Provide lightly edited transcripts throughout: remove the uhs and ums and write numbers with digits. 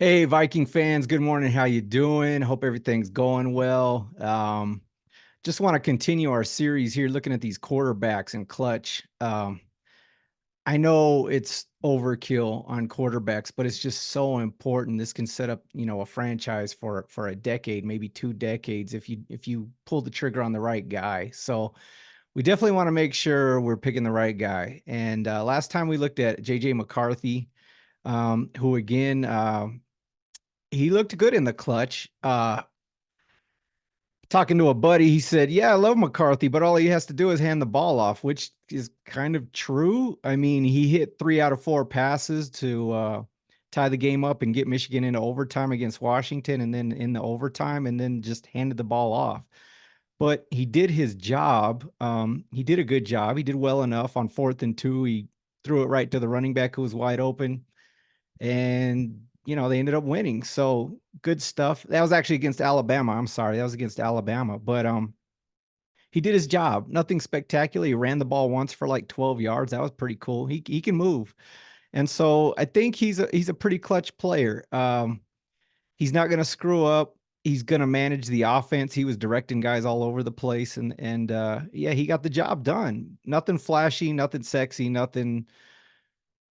Hey, Viking fans, good morning. How you doing? Hope everything's going well. Just want to continue our series here looking at these quarterbacks and clutch. I know it's overkill on quarterbacks, but it's just so important. This can set up, a franchise for a decade, maybe 2 decades if you pull the trigger on the right guy. So we definitely want to make sure we're picking the right guy. And last time we looked at JJ McCarthy, who again he looked good in the clutch. Talking to a buddy, he said, "Yeah, I love McCarthy, but all he has to do is hand the ball off," which is kind of true. I mean, he hit 3 out of 4 passes to tie the game up and get Michigan into overtime against Washington, and then in the overtime, and then just handed the ball off. But he did his job. He did a good job. He did well enough on 4th and 2. He threw it right to the running back who was wide open, and they ended up winning. So good stuff. That was actually against Alabama. I'm sorry, that was against Alabama, but he did his job. Nothing spectacular. He ran the ball once for like 12 yards. That was pretty cool. He can move, and so I think he's a pretty clutch player. He's not going to screw up. He's going to manage the offense. He was directing guys all over the place, and yeah, he got the job done. Nothing flashy, nothing sexy, nothing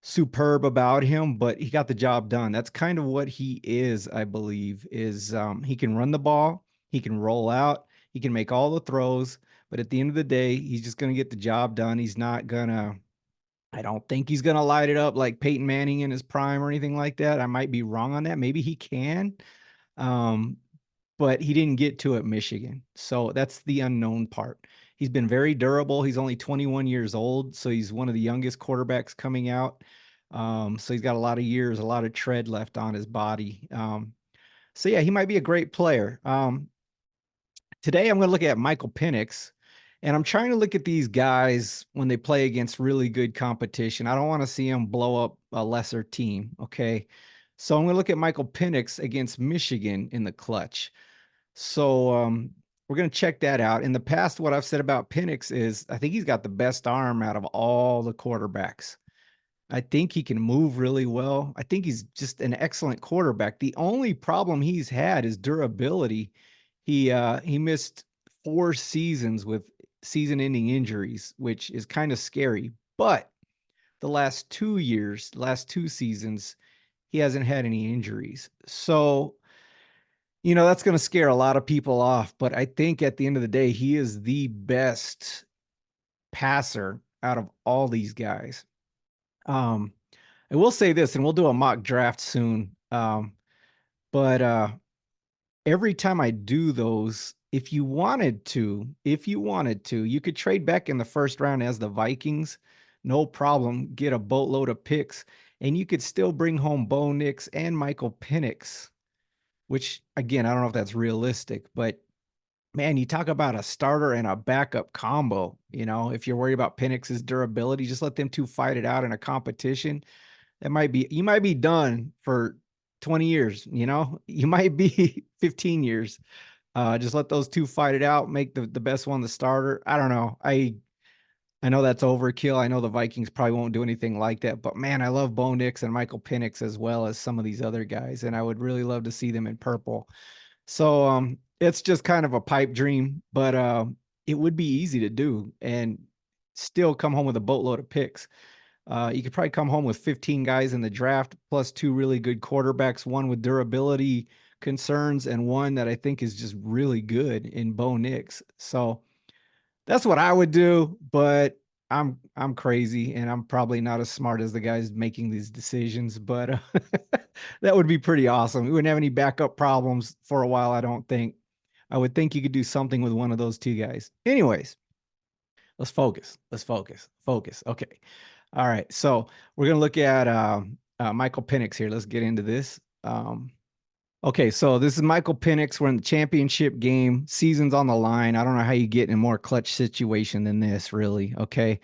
superb about him, but he got the job done. That's kind of what he is, I believe, is he can run the ball, he can roll out, he can make all the throws, but at the end of the day, he's just going to get the job done. He's not going to I don't think he's going to light it up like Peyton Manning in his prime or anything like that. I might be wrong on that. Maybe he can. Um, but he didn't get to at Michigan. So that's the unknown part. He's been very durable. He's only 21 years old, so he's one of the youngest quarterbacks coming out. So he's got a lot of years, a lot of tread left on his body. So yeah, he might be a great player. Today I'm going to look at Michael Penix, and I'm trying to look at these guys when they play against really good competition. I don't want to see them blow up a lesser team. Okay. So I'm going to look at Michael Penix against Michigan in the clutch. So we're going to check that out. In the past, what I've said about Penix is I think he's got the best arm out of all the quarterbacks. I think he can move really well. I think he's just an excellent quarterback. The only problem he's had is durability. He missed 4 seasons with season-ending injuries, which is kind of scary. But the last 2 years, last 2 seasons, he hasn't had any injuries. So that's going to scare a lot of people off, but I think at the end of the day, he is the best passer out of all these guys. Um, I will say this, and we'll do a mock draft soon. But every time I do those, if you wanted to, you could trade back in the first round as the Vikings, no problem, get a boatload of picks, and you could still bring home Bo Nix and Michael Penix, which again, I don't know if that's realistic, but man, you talk about a starter and a backup combo. If you're worried about Penix's durability, just let them two fight it out in a competition. You might be done for 20 years, you might be 15 years. Just let those two fight it out, make the best one the starter. I don't know. I know that's overkill. I know the Vikings probably won't do anything like that, but man, I love Bo Nix and Michael Penix as well as some of these other guys, and I would really love to see them in purple. So it's just kind of a pipe dream, but it would be easy to do and still come home with a boatload of picks. You could probably come home with 15 guys in the draft, plus 2 really good quarterbacks, one with durability concerns and one that I think is just really good in Bo Nix. So that's what I would do, but I'm crazy and I'm probably not as smart as the guys making these decisions, but that would be pretty awesome. We wouldn't have any backup problems for a while, I don't think. I would think you could do something with one of those two guys. Anyways, let's focus. Let's focus. Focus. Okay. All right. So we're gonna look at Michael Penix here. Let's get into this. Okay, so this is Michael Penix. We're in the championship game. Season's on the line. I don't know how you get in a more clutch situation than this, really. Okay.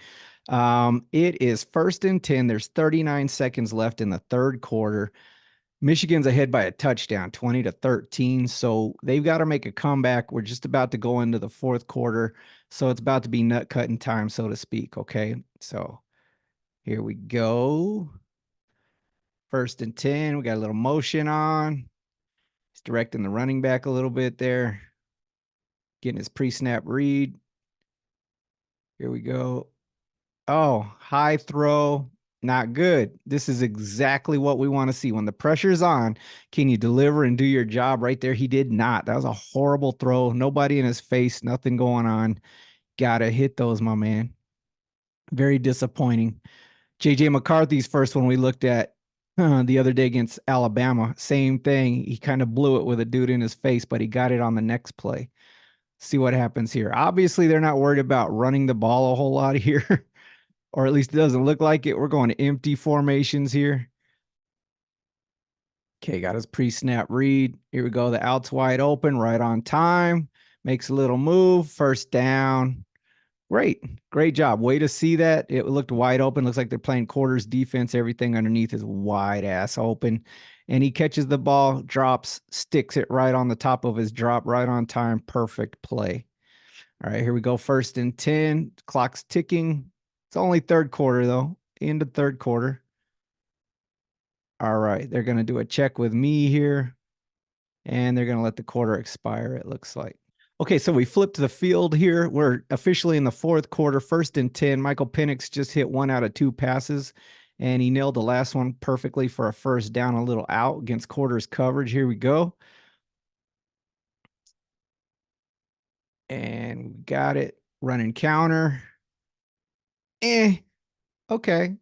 It is 1st and 10. There's 39 seconds left in the third quarter. Michigan's ahead by a touchdown, 20-13. So they've got to make a comeback. We're just about to go into the fourth quarter. So it's about to be nut cutting time, so to speak. Okay. So here we go. First and 10. We got a little motion on. He's directing the running back a little bit there. Getting his pre-snap read. Here we go. Oh, high throw. Not good. This is exactly what we want to see. When the pressure's on, can you deliver and do your job right there? He did not. That was a horrible throw. Nobody in his face, nothing going on. Gotta hit those, my man. Very disappointing. JJ McCarthy's first one we looked at the other day against Alabama. Same thing. He kind of blew it with a dude in his face, but he got it on the next play. See what happens here. Obviously, they're not worried about running the ball a whole lot here, or at least it doesn't look like it. We're going to empty formations here. Okay, got his pre-snap read. Here we go. The out's wide open, right on time. Makes a little move. First down. Great. Great job. Way to see that. It looked wide open. Looks like they're playing quarters defense. Everything underneath is wide ass open. And he catches the ball, drops, sticks it right on the top of his drop, right on time. Perfect play. All right, here we go. First and 10. Clock's ticking. It's only third quarter, though. End of third quarter. All right, they're going to do a check with me here, and they're going to let the quarter expire, it looks like. Okay, so we flipped the field here. We're officially in the fourth quarter, first and 10. Michael Penix just hit 1 out of 2 passes, and he nailed the last one perfectly for a first down, a little out against quarters coverage. Here we go. And we got it. Running counter. Okay.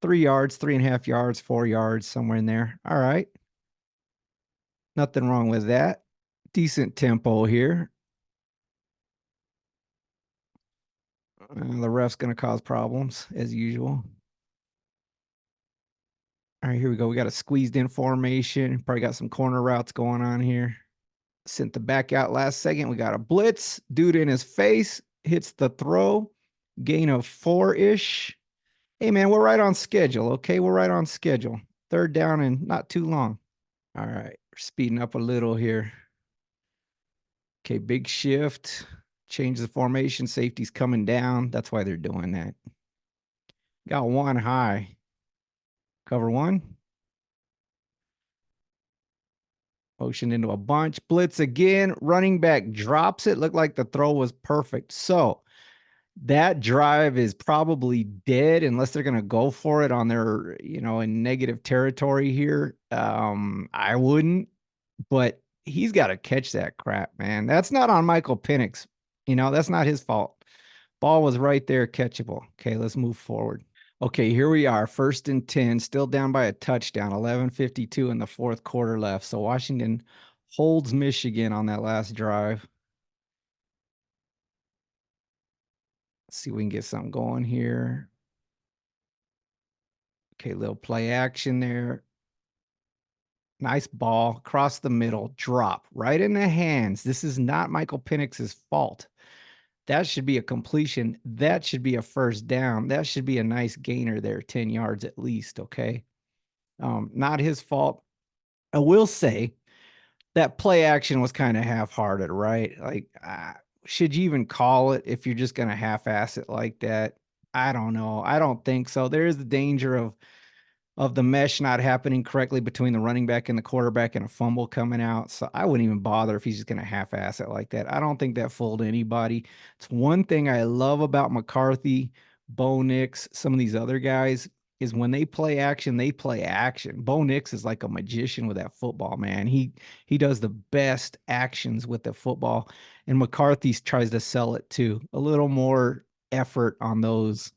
3 yards, 3.5 yards, 4 yards, somewhere in there. All right. Nothing wrong with that. Decent tempo here. The ref's going to cause problems as usual. All right, here we go. We got a squeezed in formation. Probably got some corner routes going on here. Sent the back out last second. We got a blitz. Dude in his face. Hits the throw. Gain of 4-ish. Hey, man, we're right on schedule, okay? We're right on schedule. Third down and not too long. All right, we're speeding up a little here. Okay, big shift. Change the formation. Safety's coming down. That's why they're doing that. Got one high. Cover one. Motion into a bunch. Blitz again. Running back drops it. Looked like the throw was perfect. So that drive is probably dead unless they're going to go for it on their, in negative territory here. I wouldn't, but he's got to catch that crap, man. That's not on Michael Penix. That's not his fault. Ball was right there, catchable. Okay, let's move forward. Okay, here we are, first and 10, still down by a touchdown, 11:52 in the fourth quarter left. So Washington holds Michigan on that last drive. Let's see if we can get something going here. Okay, little play action there. Nice ball across the middle, drop right in the hands. This is not Michael Penix's fault. That should be a completion. That should be a first down. That should be a nice gainer there, 10 yards at least, okay? Not his fault. I will say that play action was kind of half-hearted, right? Like, should you even call it if you're just going to half-ass it like that? I don't know. I don't think so. There is the danger of the mesh not happening correctly between the running back and the quarterback and a fumble coming out. So I wouldn't even bother if he's just going to half-ass it like that. I don't think that fooled anybody. It's one thing I love about McCarthy, Bo Nix, some of these other guys is when they play action, they play action. Bo Nix is like a magician with that football, man. He does the best actions with the football, and McCarthy tries to sell it too. A little more effort on those.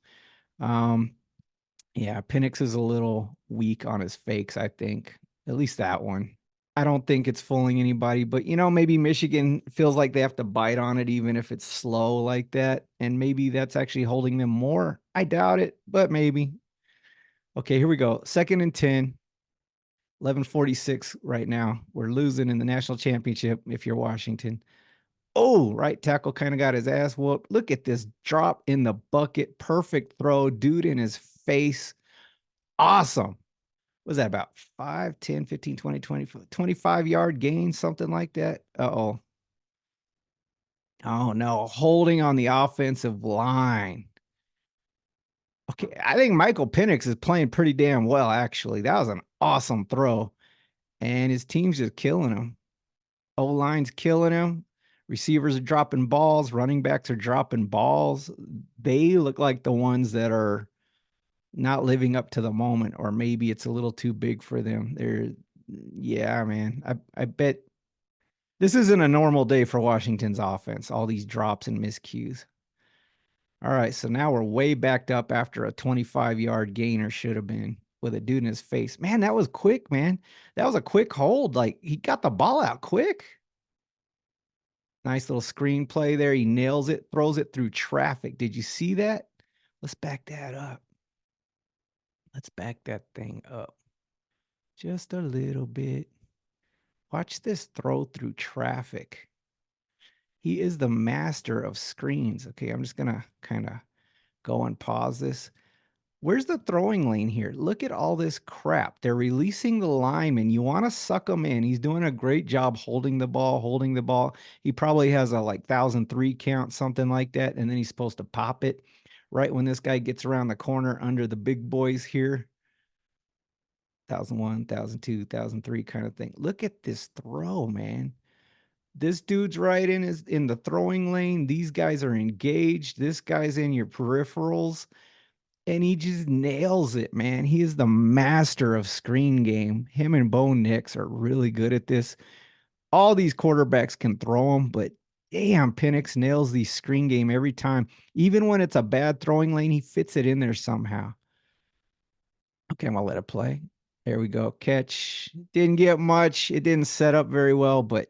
Yeah, Penix is a little weak on his fakes, I think. At least that one. I don't think it's fooling anybody, but maybe Michigan feels like they have to bite on it even if it's slow like that. And maybe that's actually holding them more. I doubt it, but maybe. Okay, here we go. Second and 10. 11:46 right now. We're losing in the national championship if you're Washington. Oh, right tackle kind of got his ass whooped. Look at this drop in the bucket. Perfect throw. Dude in his face. Awesome. Was that about 5, 10, 15, 20, 20, 25-yard gain, something like that? Uh-oh. Oh, no. Holding on the offensive line. Okay, I think Michael Penix is playing pretty damn well, actually. That was an awesome throw. And his team's just killing him. O-line's killing him. Receivers are dropping balls. Running backs are dropping balls. They look like the ones that are not living up to the moment, or maybe it's a little too big for them. Yeah, man. I bet this isn't a normal day for Washington's offense. All these drops and miscues. All right, so now we're way backed up after a 25-yard gainer should have been with a dude in his face. Man, that was quick, man. That was a quick hold. Like he got the ball out quick. Nice little screenplay there. He nails it, throws it through traffic. Did you see that? Let's back that up. Let's back that thing up just a little bit. Watch this throw through traffic. He is the master of screens. Okay, I'm just going to kind of go and pause this. Where's the throwing lane here? Look at all this crap. They're releasing the lineman. You want to suck him in. He's doing a great job holding the ball, holding the ball. He probably has a like 1,003 count, something like that. And then he's supposed to pop it right when this guy gets around the corner under the big boys here. 1,001, 1,002, 1,003 kind of thing. Look at this throw, man. This dude's right in the throwing lane. These guys are engaged. This guy's in your peripherals. And he just nails it, man. He is the master of screen game. Him and Bo Nix are really good at this. All these quarterbacks can throw them, but damn, Penix nails the screen game every time. Even when it's a bad throwing lane, he fits it in there somehow. Okay, I'm gonna let it play. There we go. Catch. Didn't get much. It didn't set up very well, but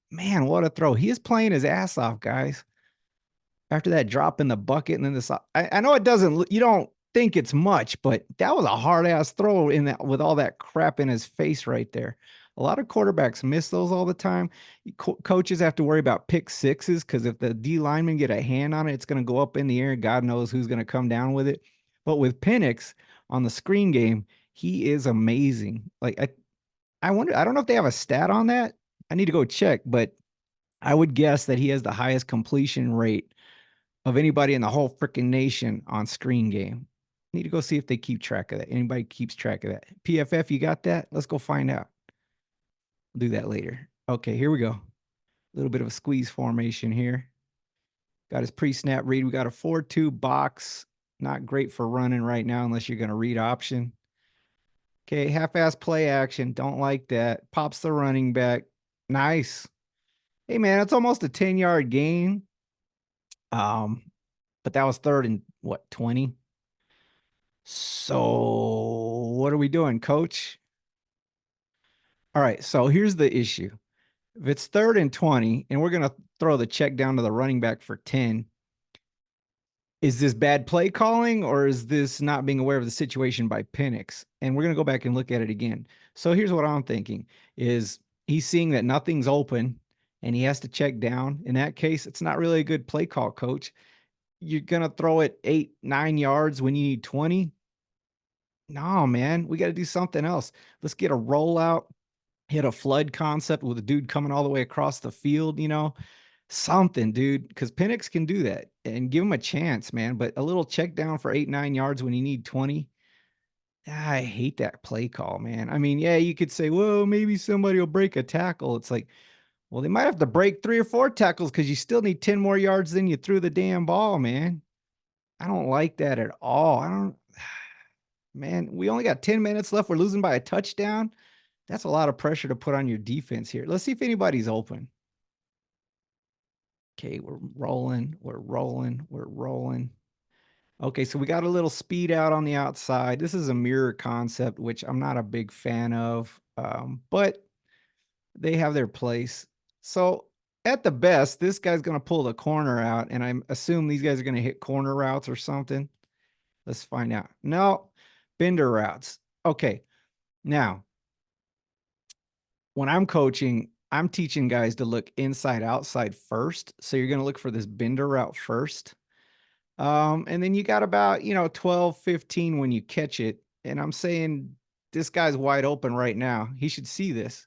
man, what a throw. He is playing his ass off, guys. After that drop in the bucket and then this, I know it doesn't, you don't think it's much, but that was a hard ass throw in that with all that crap in his face right there. A lot of quarterbacks miss those all the time. Coaches have to worry about pick sixes because if the D linemen get a hand on it, it's going to go up in the air. God knows who's going to come down with it. But with Penix on the screen game, he is amazing. Like I wonder, I don't know if they have a stat on that. I need to go check, but I would guess that he has the highest completion rate of anybody in the whole freaking nation on screen game. Need to go see if they keep track of that. Anybody keeps track of that. PFF, you got that? Let's go find out. We'll do that later. Okay, here we go. A little bit of a squeeze formation here. Got his pre-snap read. We got a 4-2 box. Not great for running right now unless you're going to read option. Okay, half-ass play action. Don't like that. Pops the running back. Nice. Hey, man, it's almost a 10-yard gain. But that was third and what, 20? So what are we doing, coach? All right, so here's the issue. If it's third and 20 and we're going to throw the check down to the running back for 10, is this bad play calling or is this not being aware of the situation by Penix? And we're going to go back and look at it again. So here's what I'm thinking is he's seeing that nothing's open and he has to check down. In that case, it's not really a good play call, coach. You're going to throw it 8, 9 yards when you need 20. No, man, we got to do something else. Let's get a rollout, hit a flood concept with a dude coming all the way across the field, something, dude, because Penix can do that and give him a chance, man. But a little check down for 8, 9 yards when you need 20. I hate that play call, man. I mean, yeah, you could say, well, maybe somebody will break a tackle. It's like, well, they might have to break 3 or 4 tackles because you still need 10 more yards than you threw the damn ball, man. I don't like that at all. Man, we only got 10 minutes left. We're losing by a touchdown. That's a lot of pressure to put on your defense here. Let's see if anybody's open. Okay, we're rolling. We're rolling. We're rolling. Okay, so we got a little speed out on the outside. This is a mirror concept, which I'm not a big fan of, but they have their place. So at the best, this guy's going to pull the corner out, and I assume these guys are going to hit corner routes or something. Let's find out. No, bender routes. Okay, now when I'm coaching, I'm teaching guys to look inside, outside first. So you're going to look for this bender route first. And then you got about, 12, 15 when you catch it. And I'm saying this guy's wide open right now. He should see this.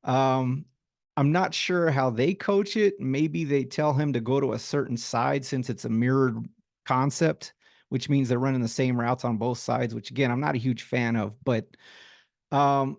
I'm not sure how they coach it. Maybe they tell him to go to a certain side since it's a mirrored concept which means they're running the same routes on both sides, which again, I'm not a huge fan of, but um,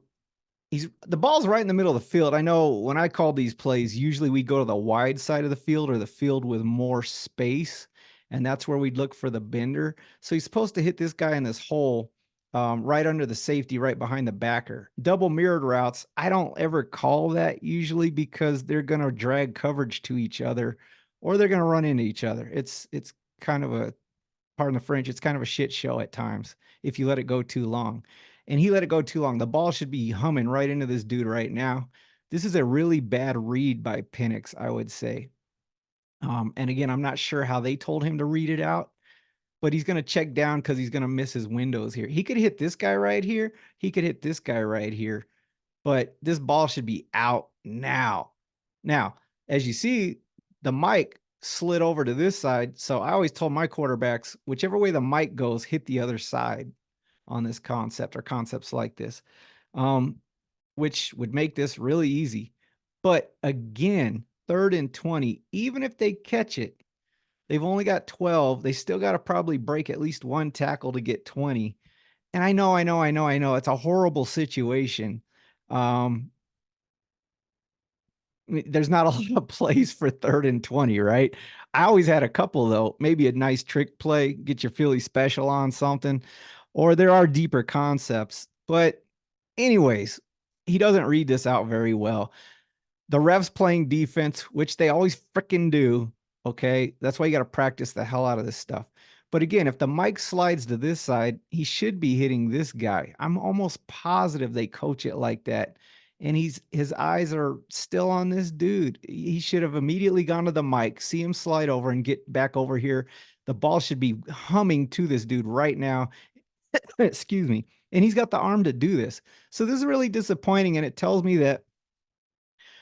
he's the ball's right in the middle of the field. I know when I call these plays, usually we go to the wide side of the field or the field with more space, and that's where we'd look for the bender. So he's supposed to hit this guy in this hole, right under the safety, right behind the backer. Double mirrored routes, I don't ever call that usually because they're going to drag coverage to each other or they're going to run into each other. It's kind of a, pardon the French, it's kind of a shit show at times if you let it go too long. And he let it go too long. The ball should be humming right into this dude right now. This is a really bad read by Penix, I would say. And again, I'm not sure how they told him to read it out, but he's going to check down because he's going to miss his windows here. He could hit this guy right here. He could hit this guy right here, but this ball should be out now. Now, as you see, the mic slid over to this side. So I always told my quarterbacks, whichever way the mic goes, hit the other side on this concept or concepts like this, which would make this really easy. But again, 3rd and 20, even if they catch it, they've only got 12. They still got to probably break at least one tackle to get 20. And I know. It's a horrible situation. Um, there's not a lot of plays for 3rd and 20, right? I always had a couple though, maybe a nice trick play, get your Philly special on something, or there are deeper concepts. But anyways, he doesn't read this out very well. The refs playing defense, which they always freaking do. Okay. That's why you got to practice the hell out of this stuff. But again, if the mic slides to this side, he should be hitting this guy. I'm almost positive they coach it like that. And his eyes are still on this dude. He should have immediately gone to the mic, see him slide over and get back over here. The ball should be humming to this dude right now. Excuse me. And he's got the arm to do this. So this is really disappointing. And it tells me that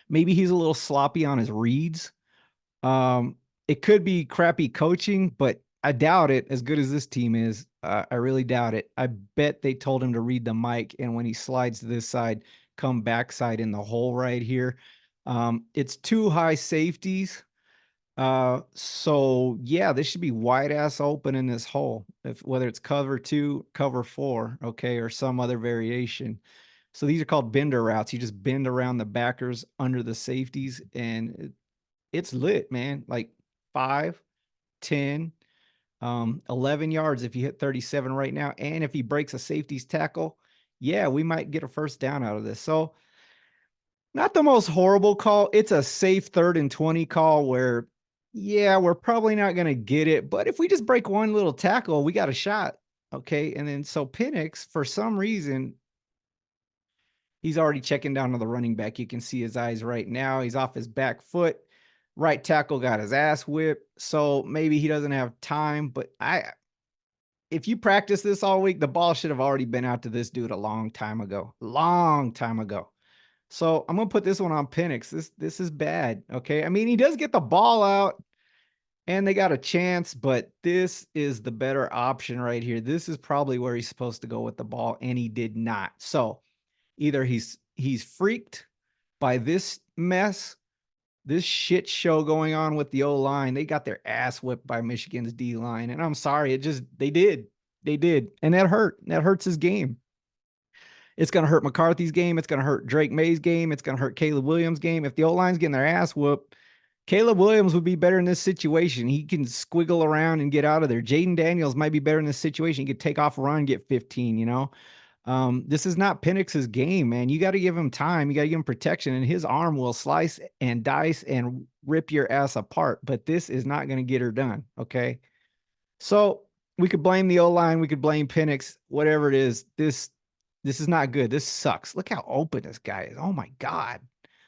maybe he's a little sloppy on his reads. Um, it could be crappy coaching, but I doubt it. As good as this team is, I really doubt it. I bet they told him to read the mic, and when he slides to this side, come backside in the hole right here. It's 2 high safeties. So yeah, this should be wide ass open in this hole. If whether it's cover 2, cover 4, okay, or some other variation. So these are called bender routes. You just bend around the backers under the safeties, and it's lit, man. Like 5, 10, 11 yards if you hit 37 right now. And if he breaks a safety's tackle, yeah, we might get a first down out of this. So not the most horrible call. It's a safe 3rd and 20 call where, yeah, we're probably not going to get it. But if we just break one little tackle, we got a shot. Okay. And then so Penix, for some reason, he's already checking down to the running back. You can see his eyes right now. He's off his back foot. Right tackle got his ass whipped. So maybe he doesn't have time. But if you practice this all week, the ball should have already been out to this dude a long time ago. Long time ago. So I'm gonna put this one on Penix. This is bad. Okay. I mean, he does get the ball out and they got a chance, but this is the better option right here. This is probably where he's supposed to go with the ball, and he did not. So either he's freaked by this mess, this shit show going on with the O line. They got their ass whipped by Michigan's D line, and I'm sorry, they did, and that hurt. That hurts his game. It's going to hurt McCarthy's game. It's going to hurt Drake May's game. It's going to hurt Caleb Williams' game. If the O line's getting their ass whooped, Caleb Williams would be better in this situation. He can squiggle around and get out of there. Jaden Daniels might be better in this situation. He could take off a run, get 15, you know? This is not Penix's game, man. You got to give him time. You got to give him protection, and his arm will slice and dice and rip your ass apart. But this is not going to get her done. Okay. So we could blame the O-line. We could blame Penix, whatever it is. This is not good. This sucks. Look how open this guy is. Oh my God.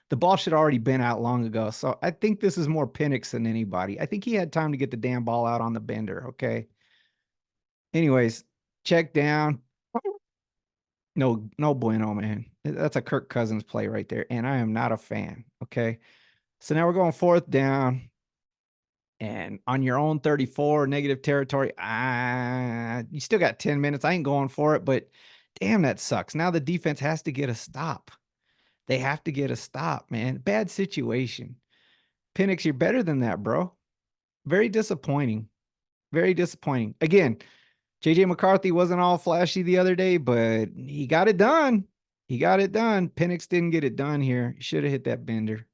The ball should already been out long ago. So I think this is more Penix than anybody. I think he had time to get the damn ball out on the bender. Okay. Anyways, check down. No, no bueno, man. That's a Kirk Cousins play right there. And I am not a fan. Okay. So now we're going 4th down. And on your own 34, negative territory, you still got 10 minutes. I ain't going for it, but damn, that sucks. Now the defense has to get a stop. They have to get a stop, man. Bad situation. Penix, you're better than that, bro. Very disappointing. Very disappointing. Again, JJ McCarthy wasn't all flashy the other day, but he got it done. He got it done. Penix didn't get it done here. He should have hit that bender.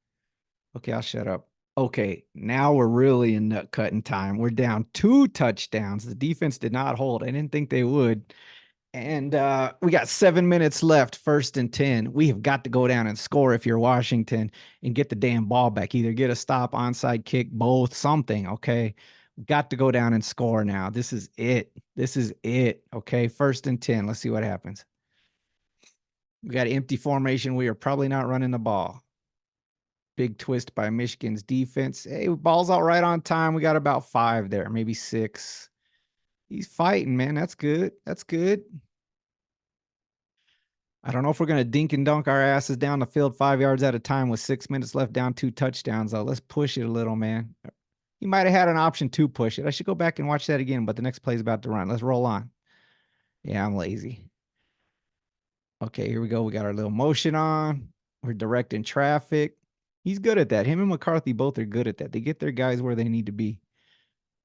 Okay, I'll shut up. Okay, now we're really in nut cutting time. We're down 2 touchdowns. The defense did not hold. I didn't think they would. And we got 7 minutes left, 1st and 10. We have got to go down and score if you're Washington and get the damn ball back. Either get a stop, onside kick, both, something. Okay. We've got to go down and score now. This is it. This is it. Okay. 1st and 10. Let's see what happens. We got empty formation. We are probably not running the ball. Big twist by Michigan's defense. Hey, ball's out right on time. We got about 5 there, maybe 6. He's fighting, man. That's good. That's good. I don't know if we're going to dink and dunk our asses down the field 5 yards at a time with 6 minutes left, down 2 touchdowns, though. Let's push it a little, man. He might have had an option to push it. I should go back and watch that again, but the next play is about to run. Let's roll on. Yeah, I'm lazy. Okay, here we go. We got our little motion on. We're directing traffic. He's good at that. Him and McCarthy both are good at that. They get their guys where they need to be.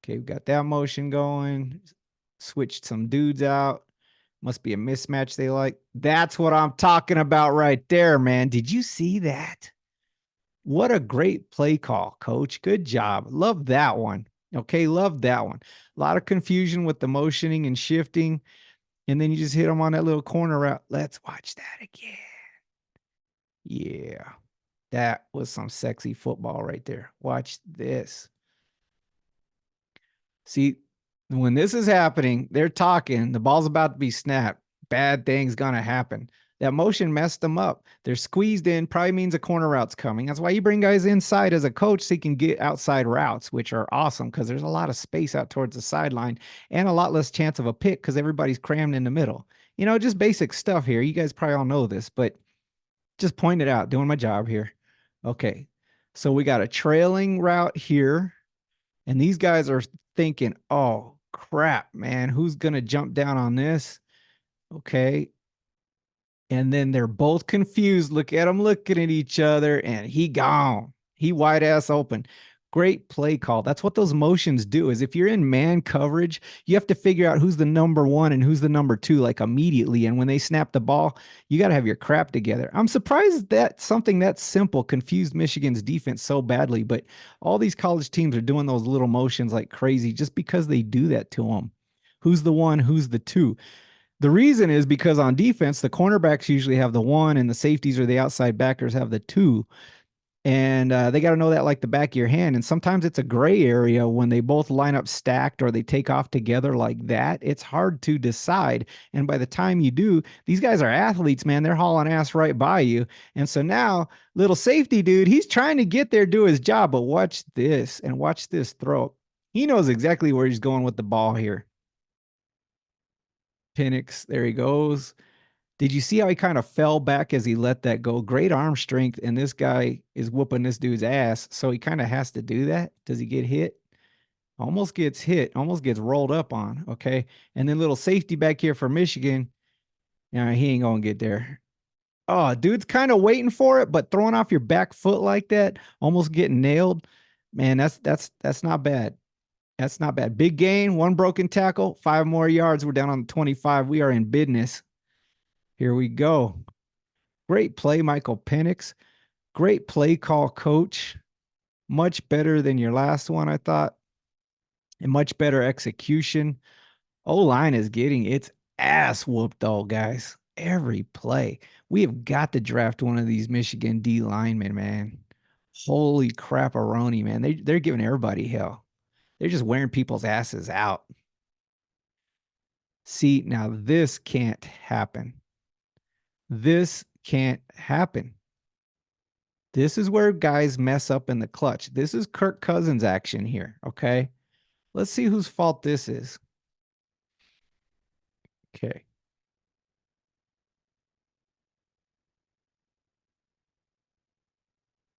Okay, we got that motion going. Switched some dudes out. Must be a mismatch they like. That's what I'm talking about right there, man. Did you see that? What a great play call, coach. Good job. Love that one. Okay, love that one. A lot of confusion with the motioning and shifting. And then you just hit them on that little corner route. Let's watch that again. Yeah, that was some sexy football right there. Watch this. See, when this is happening, they're talking, the ball's about to be snapped. Bad things gonna happen. That motion messed them up. They're squeezed in, probably means a corner route's coming. That's why you bring guys inside as a coach so you can get outside routes, which are awesome because there's a lot of space out towards the sideline and a lot less chance of a pick because everybody's crammed in the middle. You know, just basic stuff here. You guys probably all know this, but just point it out, doing my job here. Okay. So we got a trailing route here. And these guys are thinking, oh, crap, man, who's going to jump down on this? Okay. And then they're both confused. Look at them looking at each other, and he gone. He wide ass open. Great play call. That's what those motions do. Is if you're in man coverage, you have to figure out who's the number one and who's the number two, like immediately. And when they snap the ball, you got to have your crap together. I'm surprised that something that simple confused Michigan's defense so badly, but all these college teams are doing those little motions like crazy just because they do that to them. Who's the one? Who's the two? The reason is because on defense, the cornerbacks usually have the one, and the safeties or the outside backers have the two. And they got to know that like the back of your hand. And sometimes it's a gray area when they both line up stacked or they take off together like that. It's hard to decide. And by the time you do, these guys are athletes, man. They're hauling ass right by you. And so now, little safety dude, he's trying to get there, do his job. But watch this and watch this throw. He knows exactly where he's going with the ball here. Penix, there he goes. Did you see how he kind of fell back as he let that go? Great arm strength, and this guy is whooping this dude's ass, so he kind of has to do that. Does he get hit? Almost gets hit, almost gets rolled up on, okay? And then little safety back here for Michigan. Yeah, he ain't gonna get there. Oh, dude's kind of waiting for it, but throwing off your back foot like that, almost getting nailed. Man, that's not bad. That's not bad. Big gain, one broken tackle, 5 more yards. We're down on 25. We are in business. Here we go. Great play, Michael Penix. Great play call, coach. Much better than your last one, I thought. And much better execution. O-line is getting its ass whooped, though, guys. Every play. We have got to draft one of these Michigan D linemen, man. Holy crap-a-roni, man. They're giving everybody hell. They're just wearing people's asses out. See, now this can't happen. This can't happen. This is where guys mess up in the clutch. This is Kirk Cousins action here, okay? Let's see whose fault this is. Okay.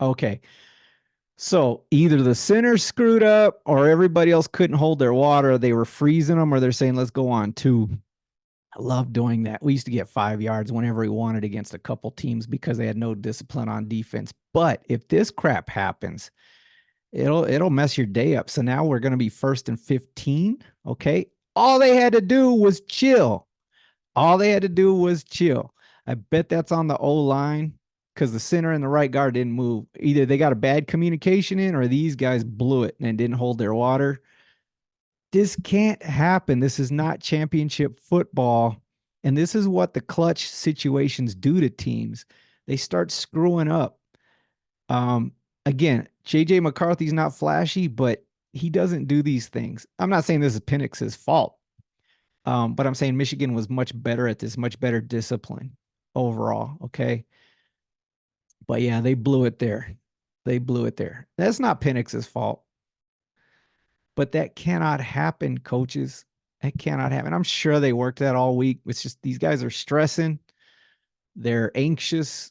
Okay. So either the center screwed up or everybody else couldn't hold their water. They were freezing them or they're saying, let's go on 2. I love doing that. We used to get 5 yards whenever we wanted against a couple teams because they had no discipline on defense. But if this crap happens, It'll mess your day up. So now we're going to be 1st and 15. Okay. All they had to do was chill. All they had to do was chill. I bet that's on the O line because the center and the right guard didn't move. Either they got a bad communication in or these guys blew it and didn't hold their water. This can't happen. This is not championship football. And this is what the clutch situations do to teams. They start screwing up. Um, Again, JJ McCarthy's not flashy, but he doesn't do these things. I'm not saying this is Penix's fault, but I'm saying Michigan was much better at this, much better discipline overall. Okay. But yeah, they blew it there. They blew it there. That's not Penix's fault, but that cannot happen, coaches. That cannot happen. I'm sure they worked that all week. It's just these guys are stressing, they're anxious,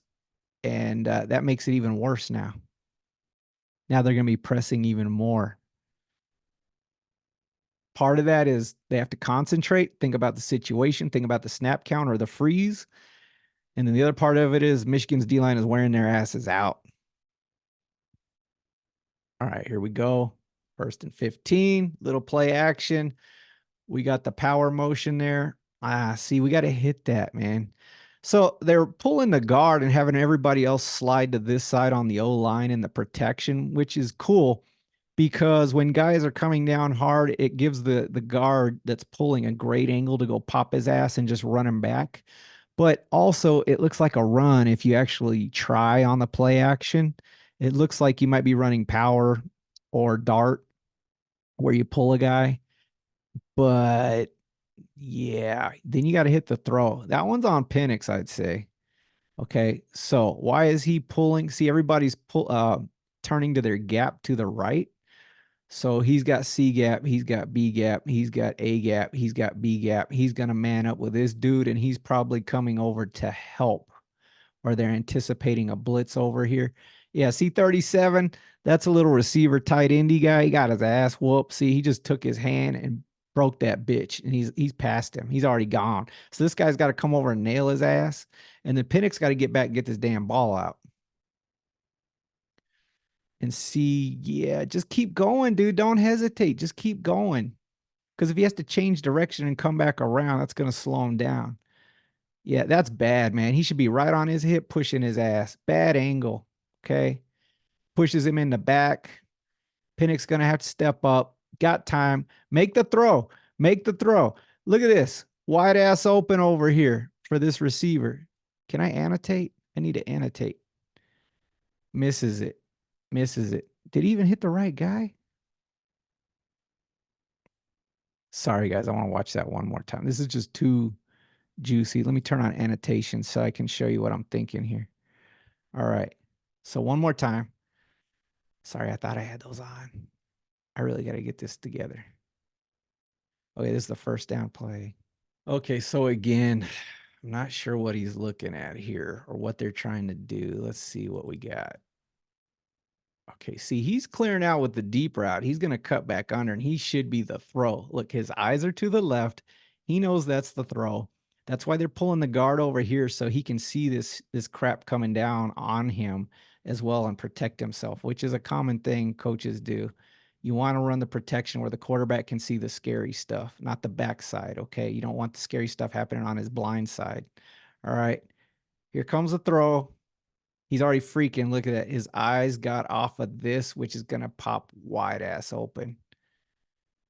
and that makes it even worse now. Now they're going to be pressing even more. Part of that is they have to concentrate, think about the situation, think about the snap count or the freeze. And then the other part of it is Michigan's D line is wearing their asses out. All right, here we go. 1st and 15, little play action. We got the power motion there. See, we got to hit that, man. So they're pulling the guard and having everybody else slide to this side on the O line and the protection, which is cool because when guys are coming down hard, it gives the guard that's pulling a great angle to go pop his ass and just run him back. But also, it looks like a run if you actually try on the play action. It looks like you might be running power or dart where you pull a guy. But yeah, then you got to hit the throw. That one's on Penix, I'd say. Okay, so why is he pulling? See, everybody's turning to their gap to the right. So he's got C gap, he's got B gap, he's got A gap, he's got B gap. He's going to man up with this dude, and he's probably coming over to help, or they're anticipating a blitz over here. Yeah, C37, that's a little receiver tight endy guy. He got his ass whooped. See, he just took his hand and broke that bitch, and he's past him. He's already gone. So this guy's got to come over and nail his ass, and then Penix got to get back and get this damn ball out. And see, yeah, just keep going, dude. Don't hesitate. Just keep going. Because if he has to change direction and come back around, that's going to slow him down. Yeah, that's bad, man. He should be right on his hip, pushing his ass. Bad angle. Okay. Pushes him in the back. Penix going to have to step up. Got time. Make the throw. Make the throw. Look at this. Wide ass open over here for this receiver. Can I annotate? I need to annotate. Misses it. Misses it. Did he even hit the right guy? Sorry, guys. I want to watch that one more time. This is just too juicy. Let me turn on annotation so I can show you what I'm thinking here. All right. So one more time. Sorry, I thought I had those on. I really got to get this together. Okay, this is the first down play. Okay, so again, I'm not sure what he's looking at here or what they're trying to do. Let's see what we got. Okay, see, he's clearing out with the deep route. He's going to cut back under, and he should be the throw. Look, his eyes are to the left. He knows that's the throw. That's why they're pulling the guard over here so he can see this crap coming down on him as well and protect himself, which is a common thing coaches do. You want to run the protection where the quarterback can see the scary stuff, not the backside, okay? You don't want the scary stuff happening on his blind side. All right, here comes the throw. He's already freaking. Look at that. His eyes got off of this, which is going to pop wide ass open.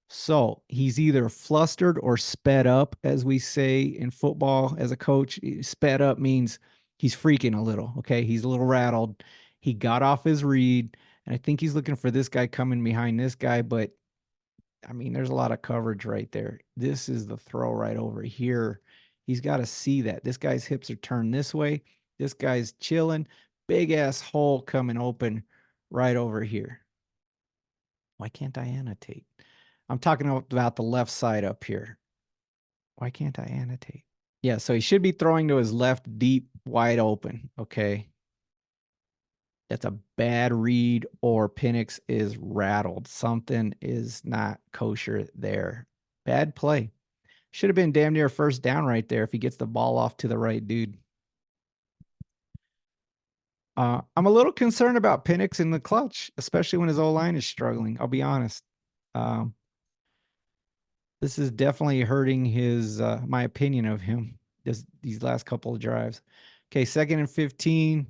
So he's either flustered or sped up, as we say in football as a coach. Sped up means he's freaking a little. Okay. He's a little rattled. He got off his read. And I think he's looking for this guy coming behind this guy, but I mean, there's a lot of coverage right there. This is the throw right over here. He's got to see that. This guy's hips are turned this way. This guy's chilling. Big ass hole coming open right over here. Why can't I annotate? I'm talking about the left side up here. Why can't I annotate? Yeah, so he should be throwing to his left deep, wide open. Okay. That's a bad read, or Penix is rattled. Something is not kosher there. Bad play. Should have been damn near first down right there if he gets the ball off to the right dude. I'm a little concerned about Penix in the clutch, especially when his O line is struggling. I'll be honest. Um, this is definitely hurting his my opinion of him these last couple of drives. Okay, 2nd and 15.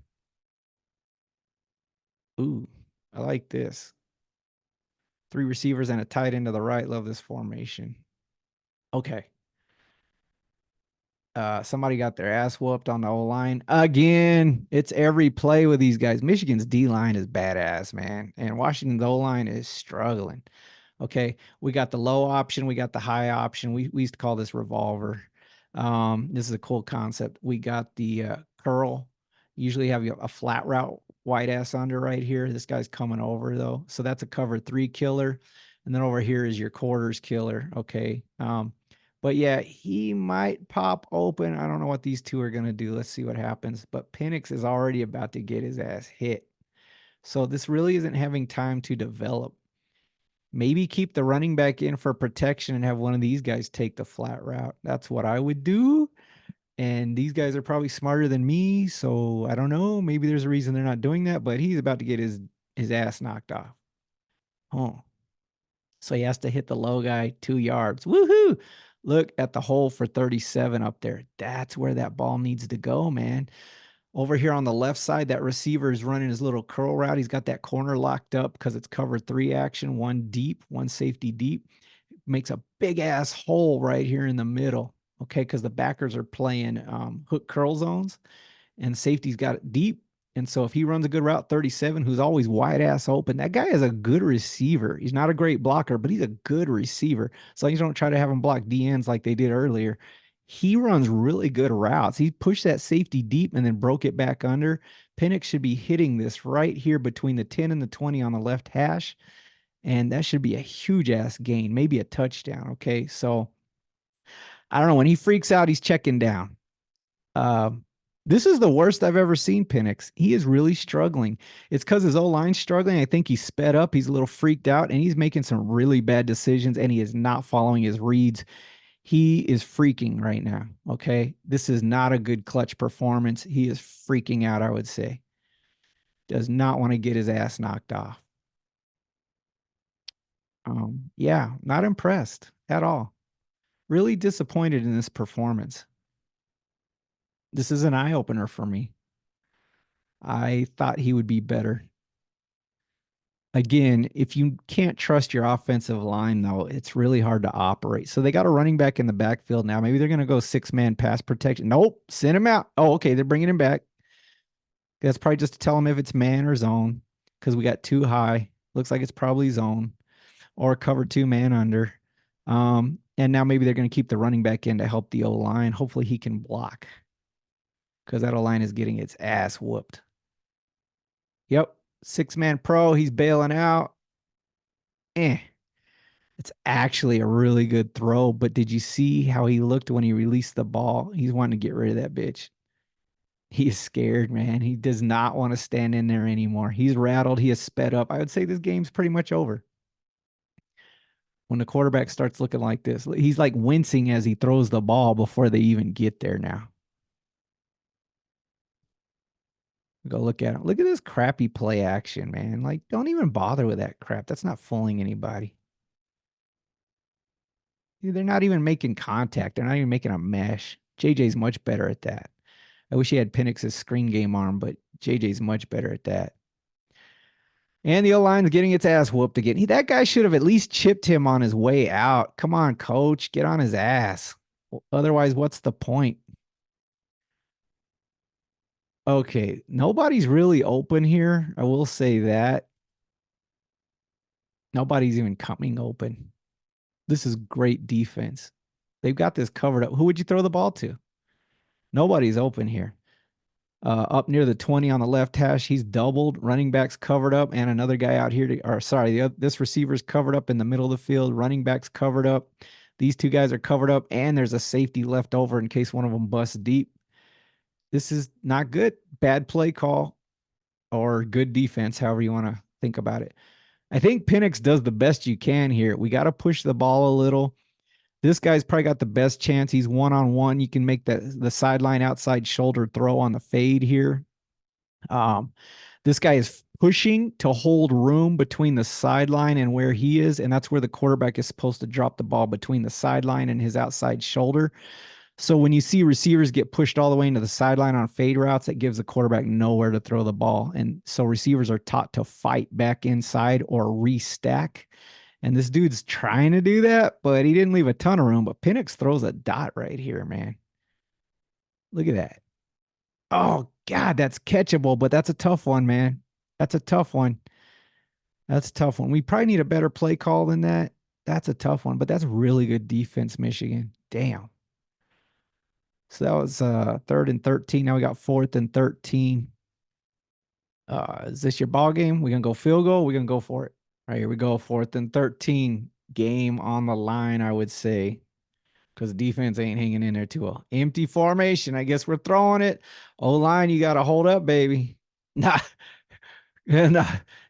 Ooh, I like this. Three receivers and a tight end to the right. Love this formation. Okay. Somebody got their ass whooped on the O line again. It's every play with these guys. Michigan's D line is badass, man, and Washington's O line is struggling. Okay, we got the low option, we got the high option. We used to call this revolver. This is a cool concept. We got the curl. Usually have a flat route wide ass under right here. This guy's coming over though, so that's a cover three killer, and then over here is your quarters killer. Okay. But yeah, he might pop open. I don't know what these two are gonna do. Let's see what happens. But Penix is already about to get his ass hit. So this really isn't having time to develop. Maybe keep the running back in for protection and have one of these guys take the flat route. That's what I would do. And these guys are probably smarter than me, so I don't know. Maybe there's a reason they're not doing that, but he's about to get his ass knocked off. Oh. So he has to hit the low guy 2 yards. Woohoo! Look at the hole for 37 up there. That's where that ball needs to go, man. Over here on the left side, that receiver is running his little curl route. He's got that corner locked up because it's cover three action, one deep, one safety deep. Makes a big ass hole right here in the middle. Okay, because the backers are playing hook curl zones and safety's got it deep. And so if he runs a good route, 37, who's always wide ass open, that guy is a good receiver. He's not a great blocker, but he's a good receiver. So you don't try to have him block DNs like they did earlier. He runs really good routes. He pushed that safety deep and then broke it back under. Penix should be hitting this right here between the 10 and the 20 on the left hash. And that should be a huge ass gain, maybe a touchdown. Okay. So I don't know. When he freaks out, he's checking down. Um, this is the worst I've ever seen Penix. He is really struggling. It's because his O-line's struggling. I think he's sped up. He's a little freaked out, and he's making some really bad decisions, and he is not following his reads. He is freaking right now. Okay. This is not a good clutch performance. He is freaking out, I would say. Does not want to get his ass knocked off. Yeah, not impressed at all. Really disappointed in this performance. This is an eye opener for me. I thought he would be better. Again, if you can't trust your offensive line, though, it's really hard to operate. So they got a running back in the backfield now. Maybe they're going to go six-man pass protection. Nope, send him out. Oh, okay, they're bringing him back. That's probably just to tell him if it's man or zone because we got too high. Looks like it's probably zone or cover two man under. And now maybe they're going to keep the running back in to help the O line. Hopefully he can block because that O line is getting its ass whooped. Yep, six-man pro. He's bailing out. It's actually a really good throw, but did you see how he looked when he released the ball? He's wanting to get rid of that bitch. He is scared, man. He does not want to stand in there anymore. He's rattled. He is sped up. I would say this game's pretty much over. When the quarterback starts looking like this, he's like wincing as he throws the ball before they even get there now. Go look at him. Look at this crappy play action, man. Like, don't even bother with that crap. That's not fooling anybody. They're not even making contact. They're not even making a mesh. JJ's much better at that. I wish he had Penix's screen game arm, but JJ's much better at that. And the O-line's getting its ass whooped again. That guy should have at least chipped him on his way out. Come on, coach. Get on his ass. Otherwise, what's the point? Okay, nobody's really open here. I will say that. Nobody's even coming open. This is great defense. They've got this covered up. Who would you throw the ball to? Nobody's open here. Up near the 20 on the left hash, he's doubled. Running backs covered up, and another guy out here. This receiver's covered up in the middle of the field. Running backs covered up. These two guys are covered up, and there's a safety left over in case one of them busts deep. This is not good. Bad play call or good defense, however you want to think about it. I think Penix does the best you can here. We got to push the ball a little. This guy's probably got the best chance. He's one-on-one. You can make the sideline outside shoulder throw on the fade here. Um, this guy is pushing to hold room between the sideline and where he is, and that's where the quarterback is supposed to drop the ball between the sideline and his outside shoulder. So when you see receivers get pushed all the way into the sideline on fade routes, it gives the quarterback nowhere to throw the ball. And so receivers are taught to fight back inside or restack. And this dude's trying to do that, but he didn't leave a ton of room. But Penix throws a dot right here, man. Look at that. Oh, God, that's catchable, but that's a tough one, man. That's a tough one. That's a tough one. We probably need a better play call than that. That's a tough one, but that's really good defense, Michigan. Damn. So that was third and 13. Now we got fourth and 13. Is this your ball game? We're gonna go field goal. We're gonna go for it. All right, here we go. Fourth and 13. Game on the line, I would say, because defense ain't hanging in there to a empty formation. I guess we're throwing it. O line, you got to hold up, baby. Nah, nah.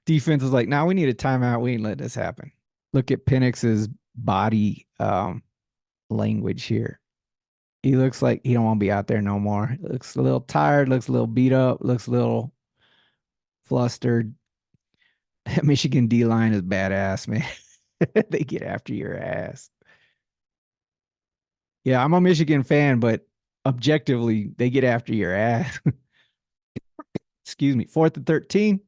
Defense is like, nah, we need a timeout. We ain't let this happen. Look at Penix's body language here. He looks like he don't want to be out there no more. Looks a little tired, looks a little beat up, looks a little flustered. Michigan D line is badass, man. They get after your ass. Yeah, I'm a Michigan fan, but objectively, they get after your ass. Excuse me. Fourth and 13.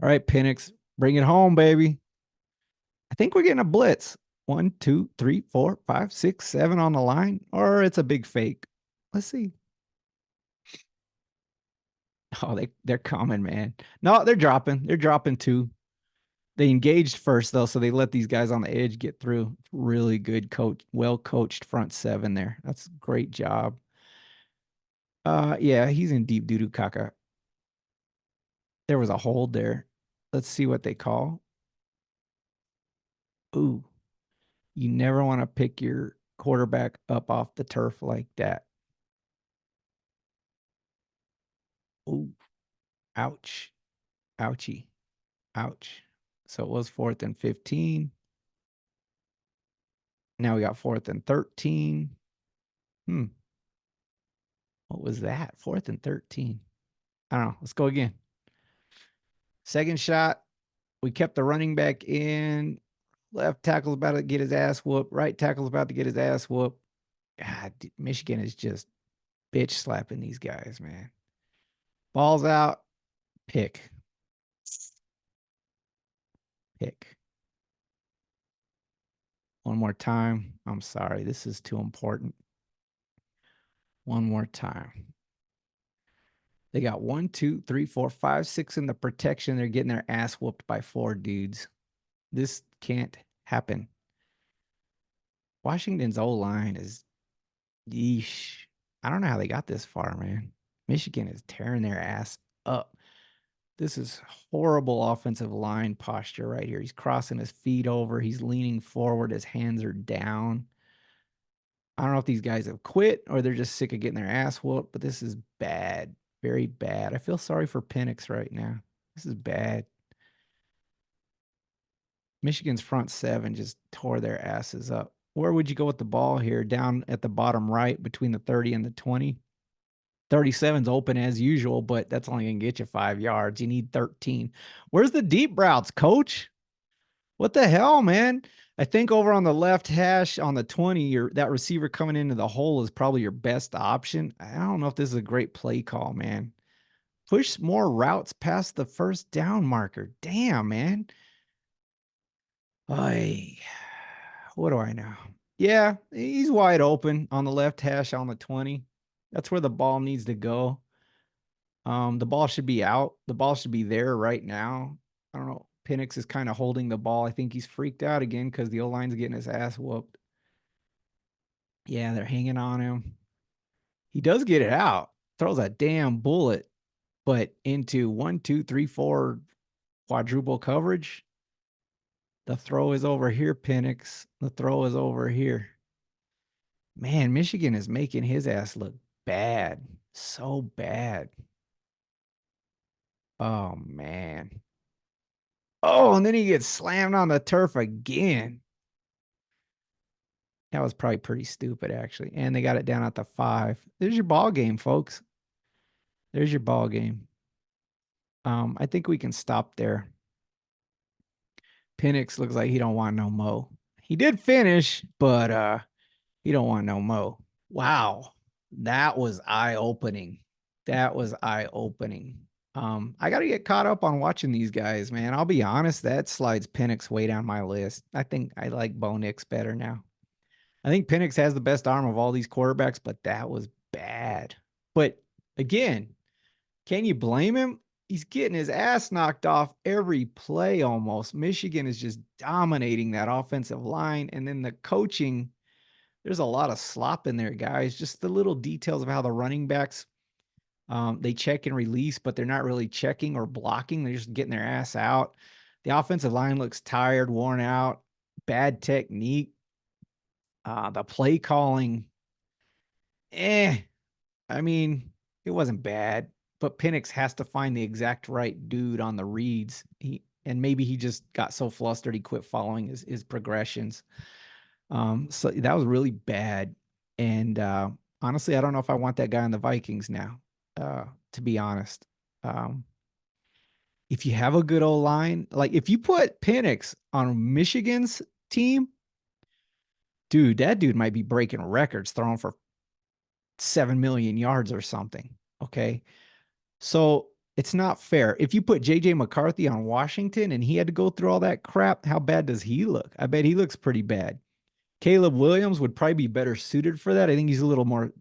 All right, Penix, bring it home, baby. I think we're getting a blitz. One, two, three, four, five, six, seven on the line, or it's a big fake. Let's see. Oh, they're coming, man. No, they're dropping. They're dropping two. They engaged first though, so they let these guys on the edge get through. Really good coach, well coached front seven there. That's a great job. Yeah, he's in deep doo-doo caca. There was a hold there. Let's see what they call. Ooh, you never want to pick your quarterback up off the turf like that. Ooh, ouch. Ouchie. Ouch. So it was fourth and 15. Now we got fourth and 13. Hmm. What was that? Fourth and 13. I don't know. Let's go again. Second shot. We kept the running back in. Left tackle's about to get his ass whooped. Right tackle's about to get his ass whooped. God, Michigan is just bitch slapping these guys, man. Ball's out. Pick. Pick. One more time. I'm sorry. This is too important. One more time. They got 1, 2, 3, 4, 5, 6 in the protection. They're getting their ass whooped by 4 dudes. This can't happen. Washington's O line is yeesh. I don't know how they got this far, man. Michigan is tearing their ass up. This is horrible offensive line posture right here. He's crossing his feet over. He's leaning forward. His hands are down. I don't know if these guys have quit or they're just sick of getting their ass whooped, but this is bad. Very bad. I feel sorry for Penix right now. This is bad. Michigan's front seven just tore their asses up. Where would you go with the ball here? Down at the bottom right between the 30 and the 20. 37's open as usual, but that's only going to get you 5 yards. You need 13. Where's the deep routes, coach? What the hell, man? I think over on the left hash on the 20, that receiver coming into the hole is probably your best option. I don't know if this is a great play call, man. Push more routes past the first down marker. Damn, man. I what do I know? Yeah, he's wide open on the left hash on the 20. That's where the ball needs to go. The ball should be out. The ball should be there right now. I don't know. Penix is kind of holding the ball. I think he's freaked out again because the O-line's getting his ass whooped. Yeah, they're hanging on him. He does get it out. Throws a damn bullet, but into 1, 2, 3, 4 quadruple coverage. The throw is over here, Penix. The throw is over here. Man, Michigan is making his ass look bad. So bad. Oh, man. Oh, and then he gets slammed on the turf again. That was probably pretty stupid, actually. And they got it down at the 5. There's your ball game, folks. There's your ball game. I think we can stop there. Penix looks like he don't want no mo. He did finish, but he don't want no mo. Wow. That was eye-opening. That was eye-opening. I got to get caught up on watching these guys, man. I'll be honest, that slides Penix way down my list. I think I like Bo Nix better now. I think Penix has the best arm of all these quarterbacks, but that was bad. But again, can you blame him? He's getting his ass knocked off every play almost. Michigan is just dominating that offensive line. And then the coaching, there's a lot of slop in there, guys. Just the little details of how the running backs they check and release, but they're not really checking or blocking. They're just getting their ass out. The offensive line looks tired, worn out, bad technique. The play calling, eh. I mean, it wasn't bad, but Penix has to find the exact right dude on the reads. And maybe he just got so flustered he quit following his progressions. So that was really bad. And honestly, I don't know if I want that guy on the Vikings now, to be honest. Um, if you have a good old line, like if you put Penix on Michigan's team, dude, that dude might be breaking records throwing for 7 million yards or something. Okay. So it's not fair. If you put JJ McCarthy on Washington and he had to go through all that crap, how bad does he look? I bet he looks pretty bad. Caleb Williams would probably be better suited for that. I think he's a little more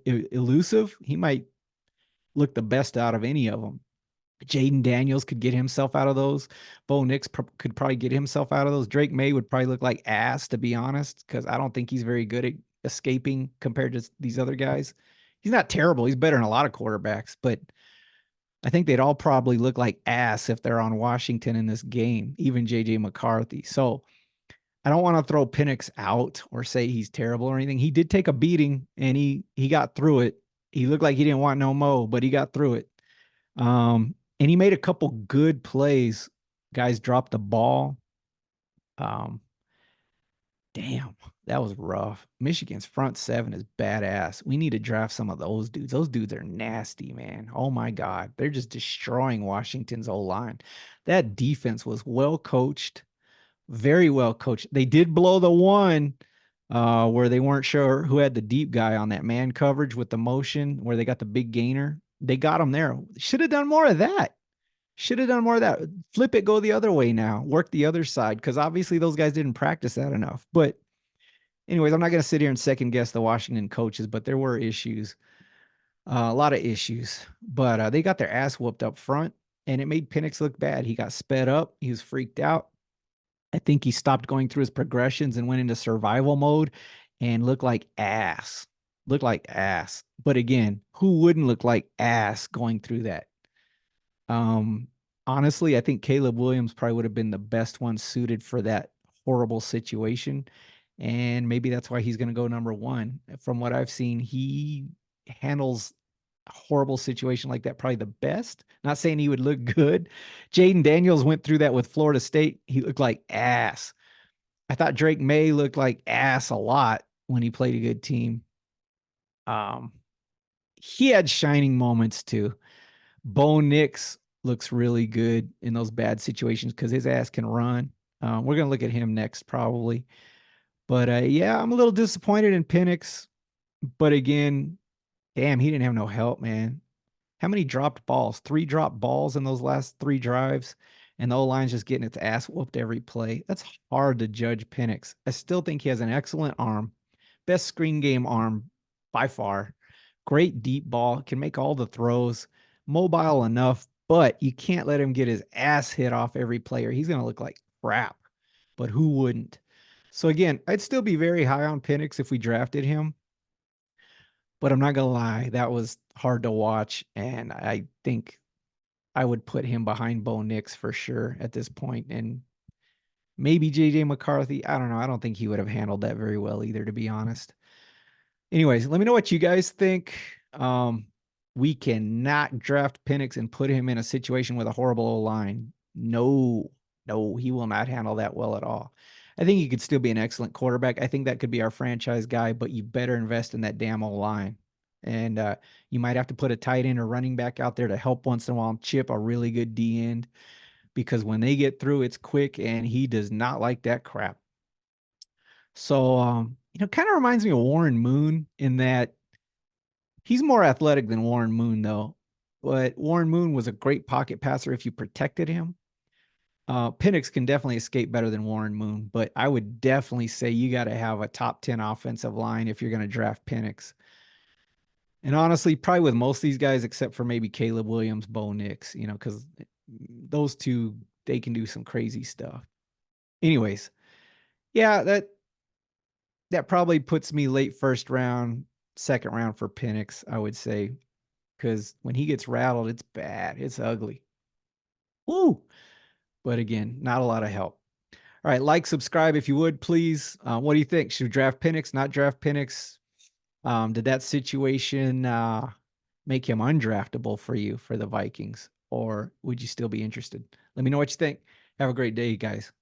elusive. He might look the best out of any of them. Jaden Daniels could get himself out of those. Bo Nix could probably get himself out of those. Drake May would probably look like ass, to be honest, because I don't think he's very good at escaping compared to these other guys. He's not terrible. He's better than a lot of quarterbacks, but I think they'd all probably look like ass if they're on Washington in this game, even JJ McCarthy. So I don't want to throw Penix out or say he's terrible or anything. He did take a beating and he got through it. He looked like he didn't want no mo, but he got through it. And he made a couple good plays. Guys dropped the ball. Um, damn, that was rough. Michigan's front seven is badass. We need to draft some of those dudes. Those dudes are nasty, man. Oh my God. They're just destroying Washington's O line. That defense was well coached, very well coached. They did blow the one where they weren't sure who had the deep guy on that man coverage with the motion where they got the big gainer. They got him there. Should have done more of that. Should have done more of that. Flip it, go the other way now. Work the other side because obviously those guys didn't practice that enough. But, anyways, I'm not going to sit here and second guess the Washington coaches, but there were issues, a lot of issues. But they got their ass whooped up front, and it made Penix look bad. He got sped up. He was freaked out. I think he stopped going through his progressions and went into survival mode and looked like ass. Looked like ass. But again, who wouldn't look like ass going through that? Um, Honestly, I think Caleb Williams probably would have been the best one suited for that horrible situation. And maybe that's why he's going to go number one. From what I've seen, he handles a horrible situation like that probably the best. Not saying he would look good. Jaden Daniels went through that with Florida State. He looked like ass. I thought Drake May looked like ass a lot when he played a good team. Um, he had shining moments too. Bo Nix looks really good in those bad situations because his ass can run. We're going to look at him next, probably. But yeah, I'm a little disappointed in Penix. But again, damn, he didn't have no help, man. How many dropped balls? 3 dropped balls in those last 3 drives. And the O-line's just getting its ass whooped every play. That's hard to judge Penix. I still think he has an excellent arm. Best screen game arm by far. Great deep ball. Can make all the throws. Mobile enough, but you can't let him get his ass hit off every player. He's going to look like crap. But who wouldn't? So again, I'd still be very high on Penix if we drafted him. But I'm not going to lie, that was hard to watch. And I think I would put him behind Bo Nix for sure at this point. And maybe JJ McCarthy. I don't know. I don't think he would have handled that very well either, to be honest. Anyways, let me know what you guys think. We cannot draft Penix and put him in a situation with a horrible line. No, no, he will not handle that well at all. I think he could still be an excellent quarterback. I think that could be our franchise guy, but you better invest in that damn old line. And you might have to put a tight end or running back out there to help once in a while chip a really good D end because when they get through, it's quick and he does not like that crap. So, kind of reminds me of Warren Moon in that he's more athletic than Warren Moon, though. But Warren Moon was a great pocket passer if you protected him. Penix can definitely escape better than Warren Moon, but I would definitely say you got to have a top 10 offensive line if you're going to draft Penix. And honestly, probably with most of these guys, except for maybe Caleb Williams, Bo Nix, because those two, they can do some crazy stuff. Anyways, yeah, that probably puts me late first round, second round for Penix, I would say, because when he gets rattled, it's bad. It's ugly. Woo! But again, not a lot of help. All right, like, subscribe if you would, please. What do you think? Should we draft Penix, not draft Penix? Did that situation make him undraftable for you for the Vikings, or would you still be interested? Let me know what you think. Have a great day, guys.